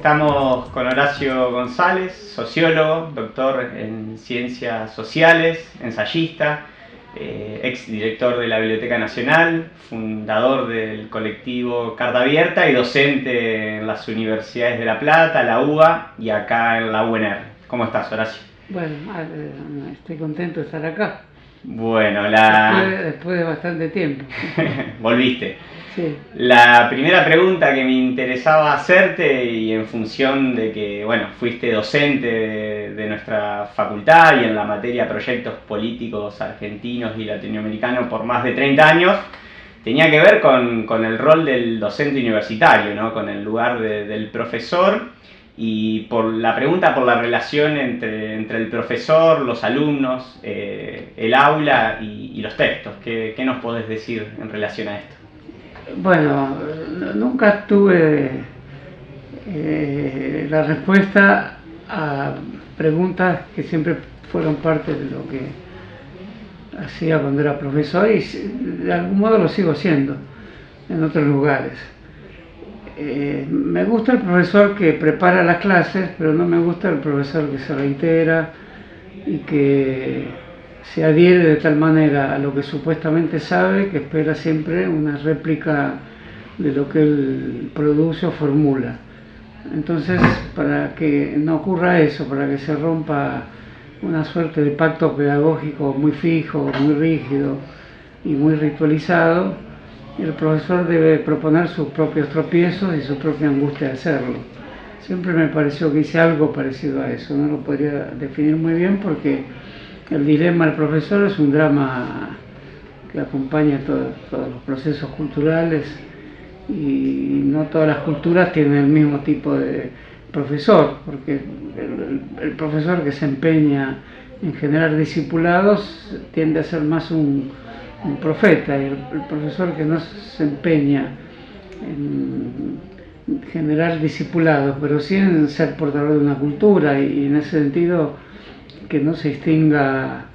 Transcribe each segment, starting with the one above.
Estamos con Horacio González, sociólogo, doctor en ciencias sociales, ensayista, ex director de la Biblioteca Nacional, fundador del colectivo Carta Abierta y docente en las universidades de La Plata, la UBA y acá en la UNR. ¿Cómo estás, Horacio? Bueno, estoy contento de estar acá. Bueno, después de bastante tiempo. Volviste. Sí. La primera pregunta que me interesaba hacerte, y en función de que, bueno, fuiste docente de nuestra facultad y en la materia proyectos políticos argentinos y latinoamericanos por más de 30 años, tenía que ver con el rol del docente universitario, ¿no? Con el lugar del profesor, y por la pregunta por la relación entre el profesor, los alumnos, el aula y los textos. ¿Qué nos podés decir en relación a esto? Bueno, nunca tuve la respuesta a preguntas que siempre fueron parte de lo que hacía cuando era profesor, y de algún modo lo sigo haciendo en otros lugares. Me gusta el profesor que prepara las clases, pero no me gusta el profesor que se reitera y que se adhiere de tal manera a lo que supuestamente sabe que espera siempre una réplica de lo que él produce o formula. Entonces, para que no ocurra eso, para que se rompa una suerte de pacto pedagógico muy fijo, muy rígido y muy ritualizado, el profesor debe proponer sus propios tropiezos y su propia angustia de hacerlo. Siempre me pareció que hice algo parecido a eso. No lo podría definir muy bien porque el dilema del profesor es un drama que acompaña todos los procesos culturales, y no todas las culturas tienen el mismo tipo de profesor, porque el profesor que se empeña en generar discipulados tiende a ser más un profeta, y el profesor que no se empeña en generar discipulados, pero sí en ser portador de una cultura, y en ese sentido que no se extinga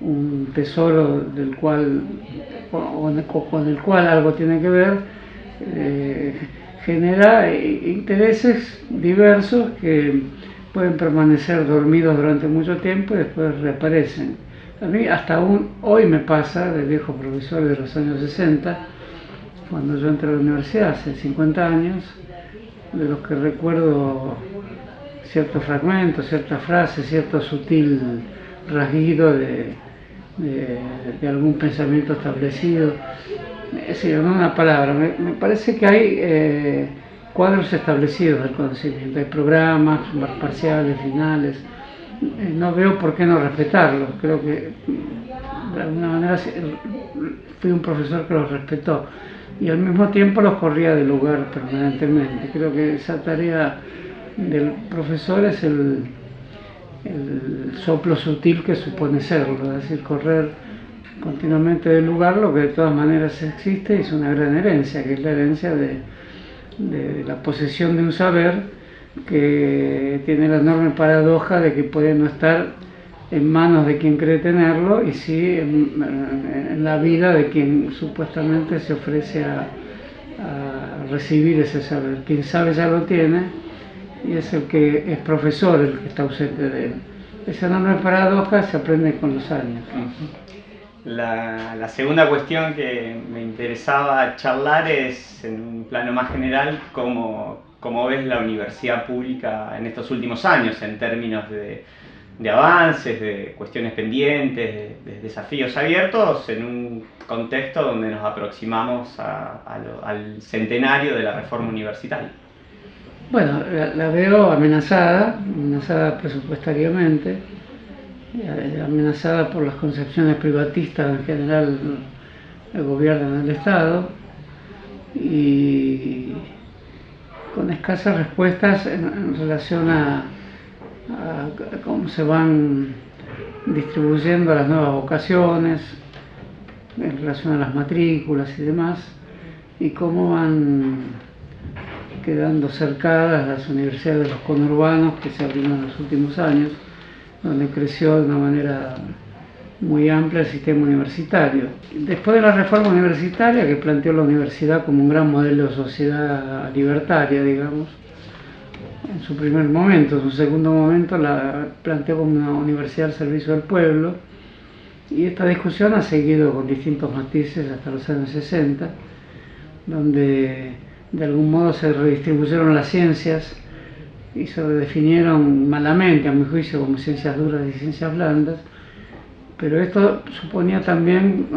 un tesoro del cual con el cual algo tiene que ver, genera intereses diversos que pueden permanecer dormidos durante mucho tiempo y después reaparecen. A mí hasta hoy me pasa, de viejo profesor de los años 60, cuando yo entré a la universidad hace 50 años, de los que recuerdo ciertos fragmentos, ciertas frases, cierto sutil rasguido de algún pensamiento establecido. Es decir, no una palabra, me parece que hay cuadros establecidos del conocimiento, hay programas parciales, finales. No veo por qué no respetarlos. Creo que de alguna manera fui un profesor que los respetó y al mismo tiempo los corría del lugar permanentemente. Creo que esa tarea del profesor es el soplo sutil que supone serlo, es decir, correr continuamente del lugar, lo que de todas maneras existe, y es una gran herencia, que es la herencia de la posesión de un saber que tiene la enorme paradoja de que puede no estar en manos de quien cree tenerlo, y sí en la vida de quien supuestamente se ofrece a recibir ese saber. Quien sabe ya lo tiene, y es el que es profesor el que está ausente de él. Esa enorme paradoja se aprende con los años. La segunda cuestión que me interesaba charlar es, en un plano más general, cómo ves la universidad pública en estos últimos años en términos de avances, de cuestiones pendientes, de desafíos abiertos, en un contexto donde nos aproximamos al centenario de la reforma universitaria. Bueno, la veo amenazada presupuestariamente, amenazada por las concepciones privatistas en general del gobierno del Estado, y con escasas respuestas en relación a cómo se van distribuyendo las nuevas vocaciones, en relación a las matrículas y demás, y cómo van quedando cercadas las universidades de los conurbanos que se abrieron en los últimos años, donde creció de una manera muy amplia el sistema universitario. Después de la reforma universitaria, que planteó la universidad como un gran modelo de sociedad libertaria, digamos, en su primer momento. En su segundo momento la planteó como una universidad al servicio del pueblo, y esta discusión ha seguido con distintos matices hasta los años 60, donde de algún modo se redistribuyeron las ciencias y se redefinieron malamente, a mi juicio, como ciencias duras y ciencias blandas, pero esto suponía también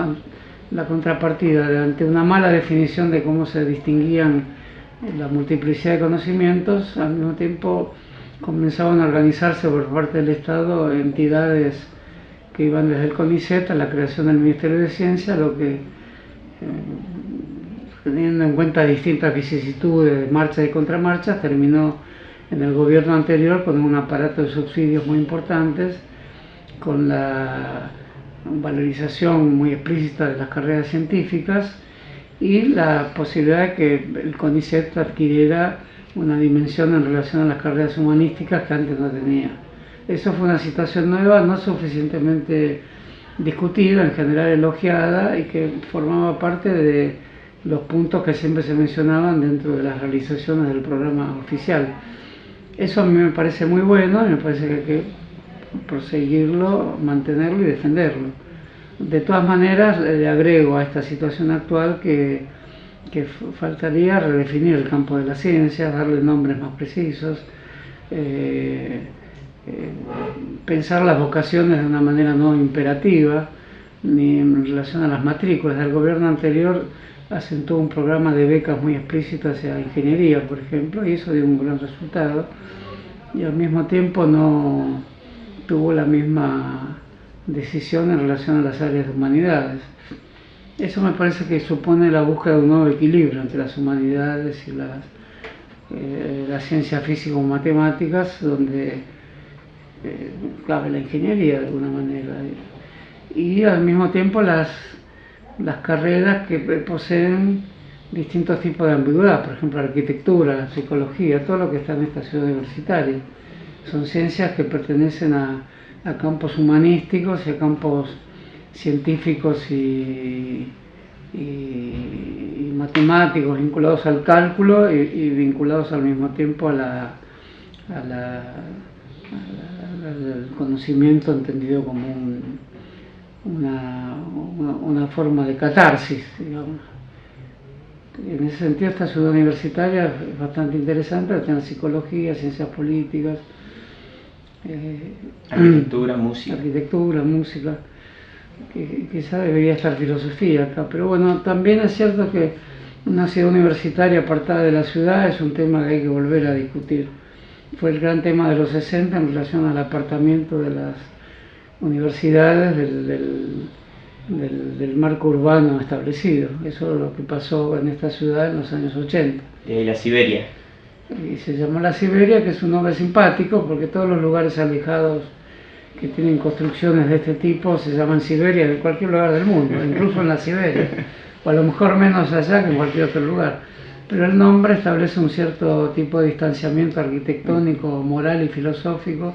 la contrapartida de ante una mala definición de cómo se distinguían la multiplicidad de conocimientos. Al mismo tiempo comenzaban a organizarse por parte del Estado entidades que iban desde el CONICET a la creación del Ministerio de Ciencia, lo que, teniendo en cuenta distintas vicisitudes, marchas y contramarchas, terminó en el gobierno anterior con un aparato de subsidios muy importantes, con la valorización muy explícita de las carreras científicas y la posibilidad de que el CONICET adquiriera una dimensión en relación a las carreras humanísticas que antes no tenía. Eso fue una situación nueva, no suficientemente discutida, en general elogiada, y que formaba parte de los puntos que siempre se mencionaban dentro de las realizaciones del programa oficial. Eso a mí me parece muy bueno y me parece que hay que proseguirlo, mantenerlo y defenderlo. De todas maneras, le agrego a esta situación actual que faltaría redefinir el campo de la ciencia, darle nombres más precisos, pensar las vocaciones de una manera no imperativa, ni en relación a las matrículas. El gobierno anterior asentó un programa de becas muy explícito hacia ingeniería, por ejemplo, y eso dio un gran resultado, y al mismo tiempo no tuvo la misma decisión en relación a las áreas de humanidades. Eso me parece que supone la búsqueda de un nuevo equilibrio entre las humanidades y las ciencias físico-matemáticas, donde cabe la ingeniería de alguna manera, y al mismo tiempo las carreras que poseen distintos tipos de ambigüedad, por ejemplo arquitectura, psicología, todo lo que está en esta ciudad universitaria. Son ciencias que pertenecen a campos humanísticos y a campos científicos y matemáticos vinculados al cálculo y vinculados al mismo tiempo al conocimiento entendido como una forma de catarsis, digamos. En ese sentido, esta ciudad universitaria es bastante interesante, tiene psicología, ciencias políticas, arquitectura, música, quizá debería estar filosofía acá, pero bueno, también es cierto que una ciudad universitaria apartada de la ciudad es un tema que hay que volver a discutir. Fue el gran tema de los 60 en relación al apartamiento de las universidades del marco urbano establecido. Eso es lo que pasó en esta ciudad en los años 80. La Siberia. Y se llamó la Siberia, que es un nombre simpático porque todos los lugares alejados que tienen construcciones de este tipo se llaman Siberia en cualquier lugar del mundo, incluso en la Siberia, o a lo mejor menos allá que en cualquier otro lugar. Pero el nombre establece un cierto tipo de distanciamiento arquitectónico, moral y filosófico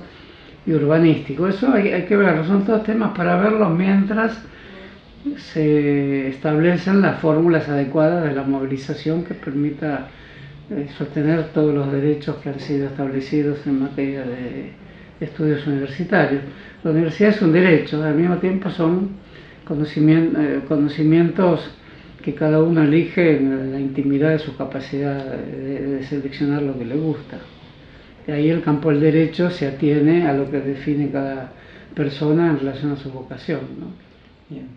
y urbanístico. Eso hay que verlo, son todos temas para verlos mientras se establecen las fórmulas adecuadas de la movilización que permita sostener todos los derechos que han sido establecidos en materia de estudios universitarios. La universidad es un derecho, al mismo tiempo son conocimientos que cada uno elige en la intimidad de su capacidad de seleccionar lo que le gusta. Y ahí el campo del derecho se atiene a lo que define cada persona en relación a su vocación, ¿no? Bien.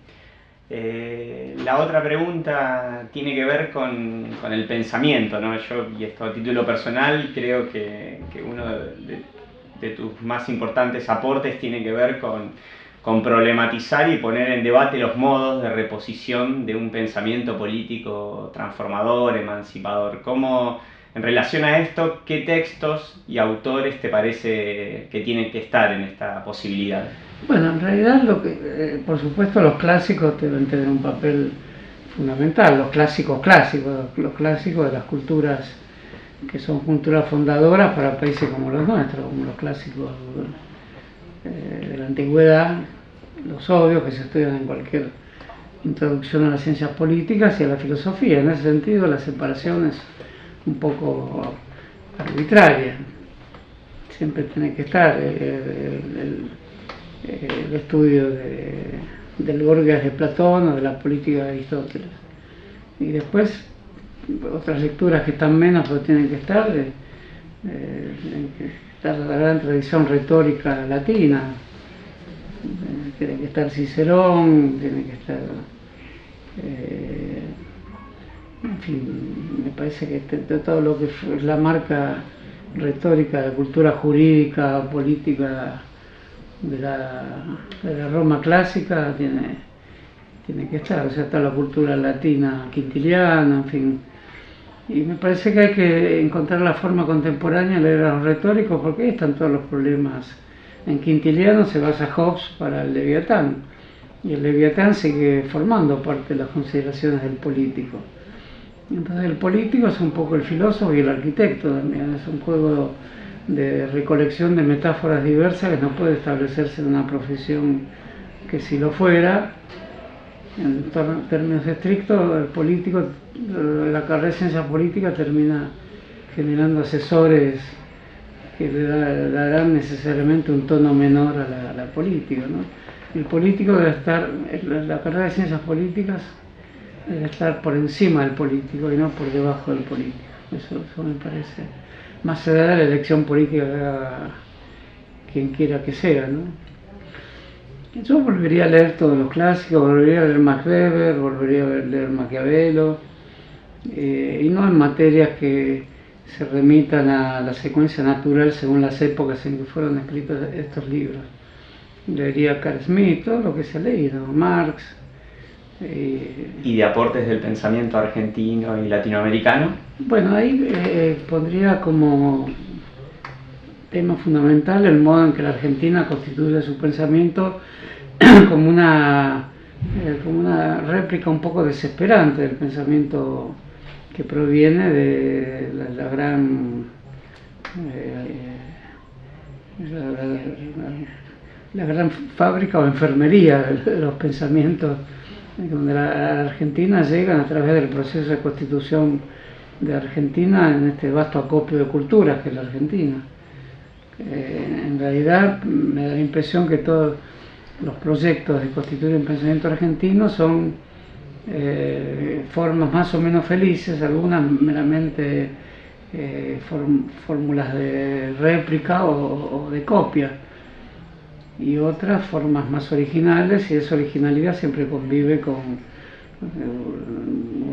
La otra pregunta tiene que ver con el pensamiento, ¿no? Yo, y esto a título personal, creo que uno de tus más importantes aportes tiene que ver con problematizar y poner en debate los modos de reposición de un pensamiento político transformador, emancipador. ¿Cómo, en relación a esto, qué textos y autores te parece que tienen que estar en esta posibilidad? Bueno, en realidad, por supuesto, los clásicos deben tener un papel fundamental, los clásicos de las culturas que son culturas fundadoras para países como los nuestros, como los clásicos de la antigüedad, los obvios que se estudian en cualquier introducción a las ciencias políticas y a la filosofía. En ese sentido, la separación es un poco arbitraria. siempre tiene que estar el estudio del Gorgias de Platón o de la política de Aristóteles. Y después otras lecturas que están menos, pero tienen que estar, está la gran tradición retórica latina, tiene que estar Cicerón, tiene que estar, en fin, me parece que todo lo que es la marca retórica de la cultura jurídica, política de la Roma clásica tiene que estar, o sea, está la cultura latina quintiliana, en fin. Y me parece que hay que encontrar la forma contemporánea de leer a los retóricos, porque ahí están todos los problemas. En Quintiliano se basa Hobbes para el Leviatán, y el Leviatán sigue formando parte de las consideraciones del político. Entonces el político es un poco el filósofo y el arquitecto también, es un juego de recolección de metáforas diversas que no puede establecerse en una profesión que, si lo fuera, en términos estrictos, el político, la carrera de ciencia política termina generando asesores que le darán necesariamente un tono menor a la política, ¿no? El político debe estar, la carrera de ciencias políticas debe estar por encima del político y no por debajo del político. Eso me parece, más allá de la elección política que haga quien quiera que sea, ¿no? Yo volvería a leer todos los clásicos, volvería a leer Max Weber, volvería a leer Maquiavelo, y no en materias que se remitan a la secuencia natural según las épocas en que fueron escritos estos libros. Leería Carl Smith, todo lo que se ha leído, Marx. ¿Y de aportes del pensamiento argentino y latinoamericano? Bueno, ahí pondría como tema fundamental el modo en que la Argentina constituye su pensamiento como una réplica un poco desesperante del pensamiento que proviene de la gran fábrica o enfermería de los pensamientos, donde la Argentina llegan a través del proceso de constitución de Argentina en este vasto acopio de culturas que es la Argentina. En realidad me da la impresión que todos los proyectos de constituir un pensamiento argentino son formas más o menos felices, algunas meramente fórmulas de réplica o de copia, y otras formas más originales, y esa originalidad siempre convive con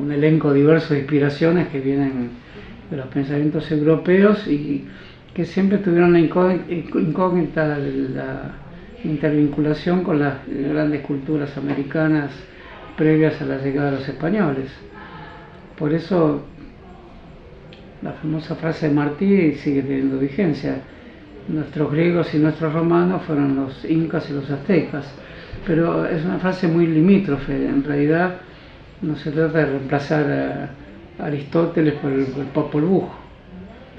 un elenco diverso de inspiraciones que vienen de los pensamientos europeos y que siempre tuvieron la incógnita de la intervinculación con las grandes culturas americanas previas a la llegada de los españoles. Por eso la famosa frase de Martí sigue teniendo vigencia: nuestros griegos y nuestros romanos fueron los incas y los aztecas. Pero es una frase muy limítrofe, en realidad no se trata de reemplazar a Aristóteles por el Popol Vuh.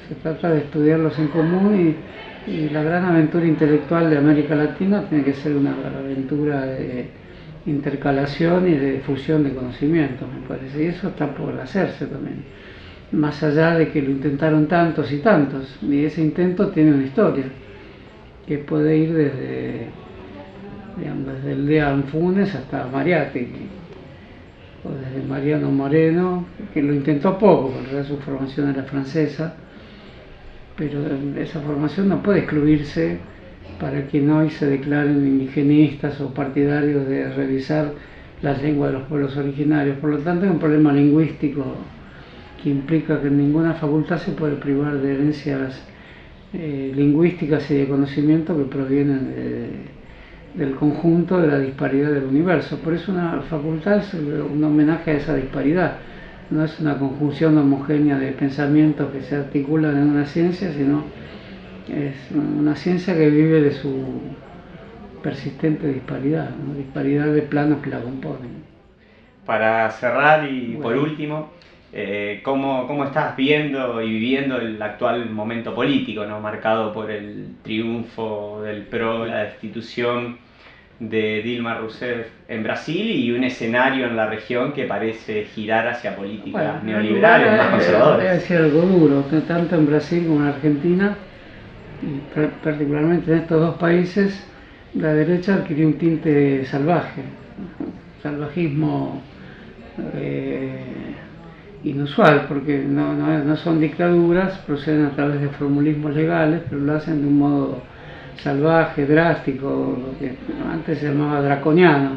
Se trata de estudiarlos en común y la gran aventura intelectual de América Latina tiene que ser una aventura de intercalación y de fusión de conocimientos, me parece, y eso está por hacerse también, más allá de que lo intentaron tantos y tantos, y ese intento tiene una historia que puede ir desde el de Anfunes hasta Mariátegui, o desde Mariano Moreno, que lo intentó poco, porque en realidad su formación era francesa, pero esa formación no puede excluirse para quien hoy se declaren indigenistas o partidarios de revisar las lenguas de los pueblos originarios. Por lo tanto, hay un problema lingüístico que implica que en ninguna facultad se puede privar de herencias lingüísticas y de conocimiento que provienen del conjunto de la disparidad del universo. Por eso una facultad es un homenaje a esa disparidad. No es una conjunción homogénea de pensamientos que se articulan en una ciencia, sino es una ciencia que vive de su persistente disparidad, ¿no? Disparidad de planos que la componen. Para cerrar y bueno, por último, ¿cómo estás viendo y viviendo el actual momento político, ¿no? Marcado por el triunfo del PRO, la destitución de Dilma Rousseff en Brasil y un escenario en la región que parece girar hacia políticas neoliberales, más conservadoras? Voy a decir algo duro, que tanto en Brasil como en Argentina y particularmente en estos dos países la derecha adquirió un tinte salvaje, salvajismo inusual, porque no son dictaduras, proceden a través de formulismos legales, pero lo hacen de un modo salvaje, drástico, lo que antes se llamaba draconiano,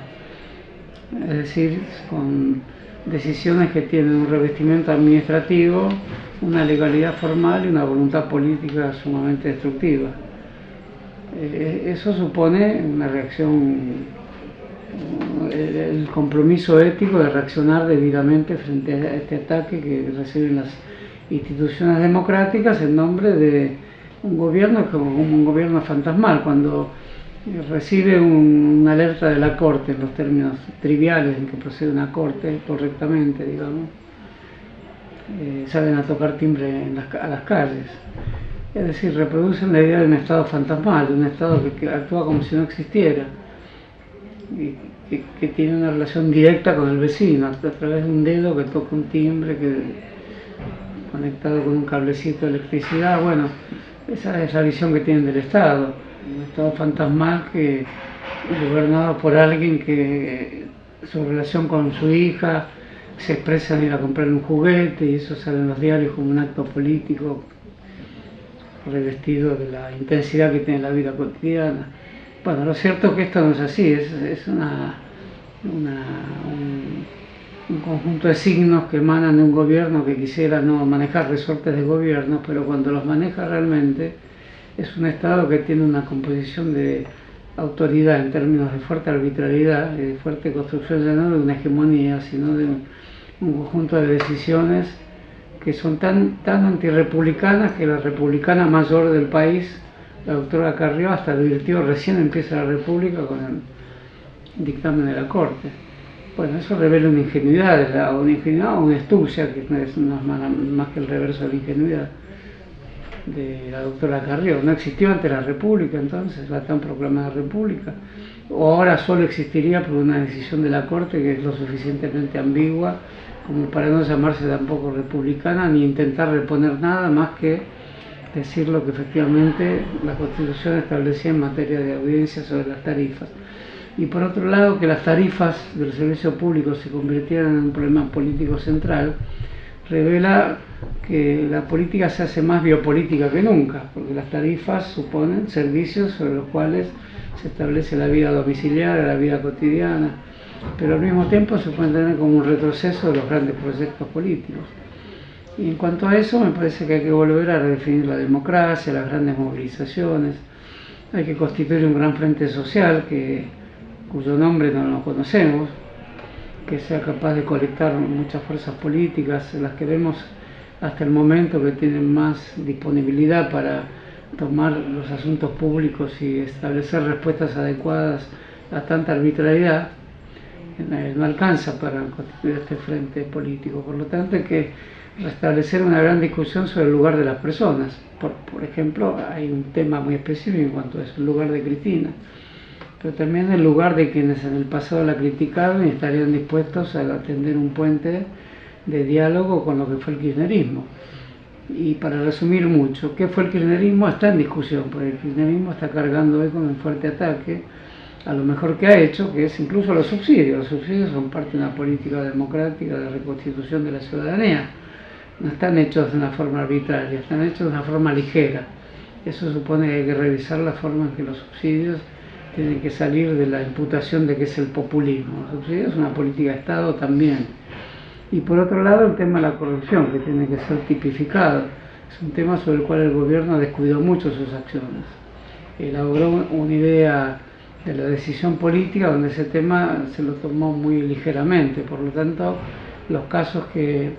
es decir, con decisiones que tienen un revestimiento administrativo, una legalidad formal y una voluntad política sumamente destructiva. Eso supone una reacción, el compromiso ético de reaccionar debidamente frente a este ataque que reciben las instituciones democráticas en nombre de un gobierno como un gobierno fantasmal. Cuando recibe una alerta de la Corte, en los términos triviales en que procede una Corte correctamente, digamos, salen a tocar timbre a las calles. Es decir, reproducen la idea de un Estado fantasmal, de un Estado que actúa como si no existiera, y que tiene una relación directa con el vecino, a través de un dedo que toca un timbre conectado con un cablecito de electricidad. Bueno, esa es la visión que tienen del Estado, un Estado fantasmal gobernado por alguien que su relación con su hija se expresa en ir a comprar un juguete, y eso sale en los diarios como un acto político revestido de la intensidad que tiene la vida cotidiana. Bueno, lo cierto es que esto no es así, es un conjunto de signos que emanan de un gobierno que quisiera no manejar resortes de gobierno, pero cuando los maneja realmente es un Estado que tiene una composición de autoridad en términos de fuerte arbitrariedad y de fuerte construcción, ya no de una hegemonía, sino de un conjunto de decisiones que son tan antirrepublicanas que la republicana mayor del país, la doctora Carrió, hasta advirtió: recién empieza la república con el dictamen de la Corte. Bueno, eso revela una ingenuidad, una astucia, que no es más que el reverso de la ingenuidad de la doctora Carrió. No existió antes la república, entonces, la tan proclamada república, o ahora solo existiría por una decisión de la Corte que es lo suficientemente ambigua como para no llamarse tampoco republicana ni intentar reponer nada más que decir lo que efectivamente la Constitución establecía en materia de audiencia sobre las tarifas. Y por otro lado, que las tarifas del servicio público se convirtieran en un problema político central revela que la política se hace más biopolítica que nunca, porque las tarifas suponen servicios sobre los cuales se establece la vida domiciliaria, la vida cotidiana, pero al mismo tiempo se pueden tener como un retroceso de los grandes proyectos políticos. Y en cuanto a eso, me parece que hay que volver a redefinir la democracia, las grandes movilizaciones. Hay que constituir un gran frente social cuyo nombre no lo conocemos, que sea capaz de colectar muchas fuerzas políticas, las que vemos hasta el momento que tienen más disponibilidad para tomar los asuntos públicos y establecer respuestas adecuadas a tanta arbitrariedad. No alcanza para constituir este frente político. Por lo tanto, hay que restablecer una gran discusión sobre el lugar de las personas. Por ejemplo, hay un tema muy específico en cuanto a eso, el lugar de Cristina, pero también el lugar de quienes en el pasado la criticaron y estarían dispuestos a atender un puente de diálogo con lo que fue el kirchnerismo. Y para resumir mucho, ¿qué fue el kirchnerismo? Está en discusión, porque el kirchnerismo está cargando hoy con un fuerte ataque a lo mejor que ha hecho, que es incluso los subsidios. Los subsidios son parte de una política democrática de reconstitución de la ciudadanía. No están hechos de una forma arbitraria, están hechos de una forma ligera. Eso supone que hay que revisar la forma en que los subsidios tienen que salir de la imputación de que es el populismo. Los subsidios es una política de Estado también. Y por otro lado, el tema de la corrupción, que tiene que ser tipificado. Es un tema sobre el cual el gobierno descuidó mucho sus acciones. Elaboró una idea de la decisión política donde ese tema se lo tomó muy ligeramente. Por lo tanto, los casos que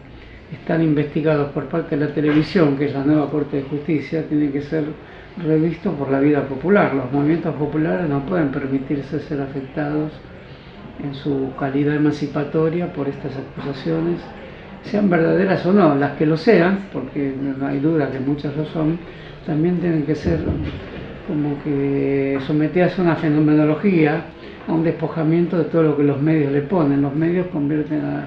están investigados por parte de la televisión, que es la nueva Corte de Justicia, tienen que ser revistos por la vida popular. Los movimientos populares no pueden permitirse ser afectados en su calidad emancipatoria por estas acusaciones, sean verdaderas o no. Las que lo sean, porque no hay duda que muchas lo son, también tienen que ser como que sometidas a una fenomenología, a un despojamiento de todo lo que los medios le ponen. Los medios convierten a la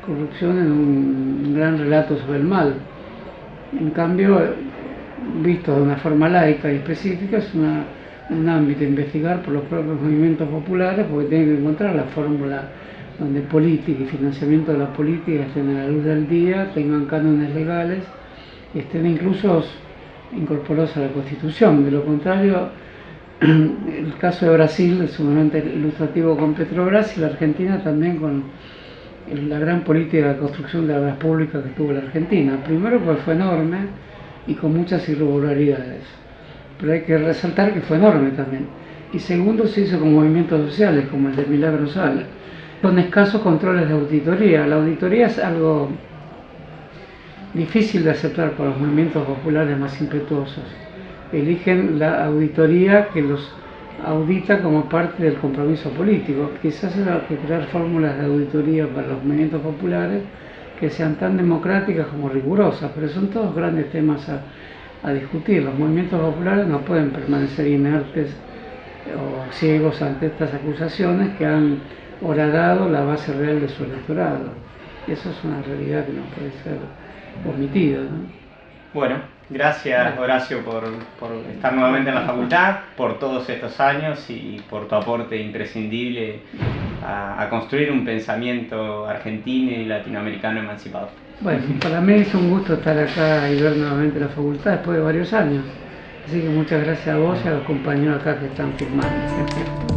corrupción en un gran relato sobre el mal. En cambio, visto de una forma laica y específica, es un ámbito a investigar por los propios movimientos populares, porque tienen que encontrar la fórmula donde política y financiamiento de la política estén a la luz del día, tengan cánones legales y estén incluso incorporados a la Constitución. De lo contrario, el caso de Brasil es sumamente ilustrativo con Petrobras, y la Argentina también con la gran política de construcción de obras públicas que tuvo la Argentina. Primero, porque fue enorme y con muchas irregularidades, pero hay que resaltar que fue enorme también. Y segundo, se hizo con movimientos sociales como el de Milagro Sala, con escasos controles de auditoría. La auditoría es algo difícil de aceptar por los movimientos populares más impetuosos. Eligen la auditoría que los audita como parte del compromiso político. Quizás haya que crear fórmulas de auditoría para los movimientos populares que sean tan democráticas como rigurosas, pero son todos grandes temas a discutir. Los movimientos populares no pueden permanecer inertes o ciegos ante estas acusaciones que han horadado la base real de su electorado. Eso es una realidad que no puede ser omitida, ¿no? Bueno, gracias Horacio por estar nuevamente en la facultad, por todos estos años y por tu aporte imprescindible a construir un pensamiento argentino y latinoamericano emancipador. Bueno, para mí es un gusto estar acá y ver nuevamente la facultad después de varios años. Así que muchas gracias a vos y a los compañeros acá que están firmando.